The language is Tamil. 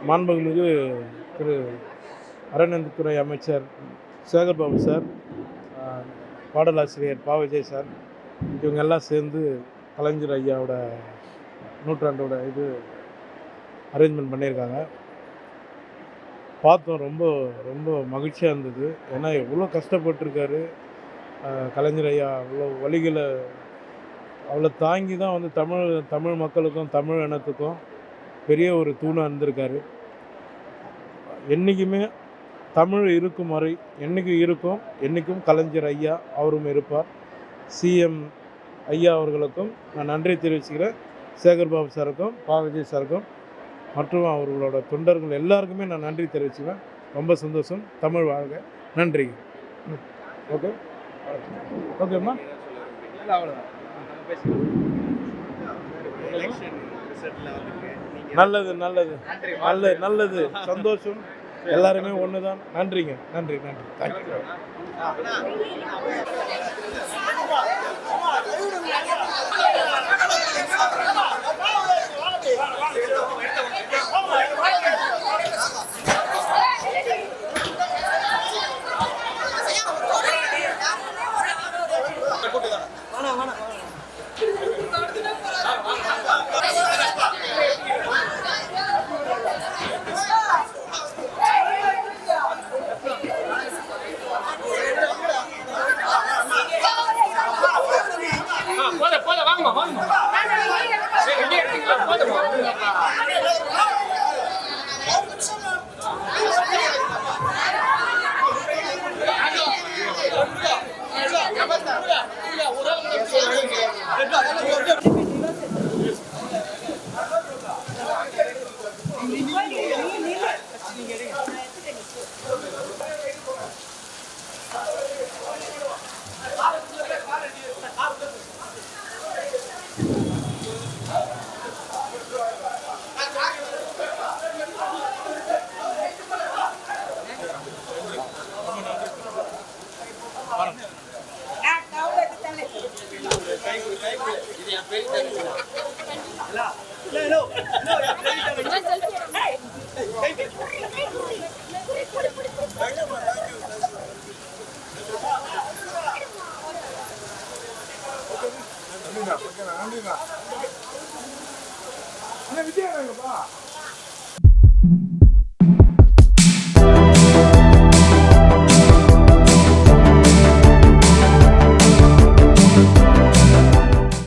மாண்புமிகு திரு அறநிலையத்துறை அமைச்சர் சேகர்பாபு சார், பாடலாசிரியர் பா. விஜய் சார், இவங்கெல்லாம் சேர்ந்து கலைஞர் ஐயாவோட நூற்றாண்டோட அரேஞ்ச்மெண்ட் பண்ணியிருக்காங்க. பார்த்தோம், ரொம்ப ரொம்ப மகிழ்ச்சியாக இருந்தது. ஏன்னா எவ்வளோ கஷ்டப்பட்டுருக்காரு கலைஞர் ஐயா. அவ்வளோ வழிகளை அவ்வளோ தாங்கி தான் தமிழ் மக்களுக்கும் தமிழ் இனத்துக்கும் பெரிய ஒரு தூணாக இருந்திருக்காரு. என்றைக்குமே தமிழ் இருக்கும் வரை என்றைக்கும் இருக்கும், என்றைக்கும் கலைஞர் ஐயா அவரும் இருப்பார். சிஎம் ஐயா அவர்களுக்கும் நான் நன்றி தெரிவிச்சுக்கிறேன். சேகர்பாபு சாருக்கும் பா. விஜய் சாருக்கும் மற்றும் அவர்களோட தொண்டர்கள் எல்லாருக்குமே நான் நன்றி தெரிவிச்சுக்கிறேன். ரொம்ப சந்தோஷம். தமிழ் வாழ்க. நன்றி. ஓகே ஓகேம்மா. நல்லது நல்லது நல்லது நல்லது. சந்தோஷம். எல்லாருமே ஒன்று தான். நன்றிங்க. நன்றி நன்றி. தேங்க்யூ. விஜயா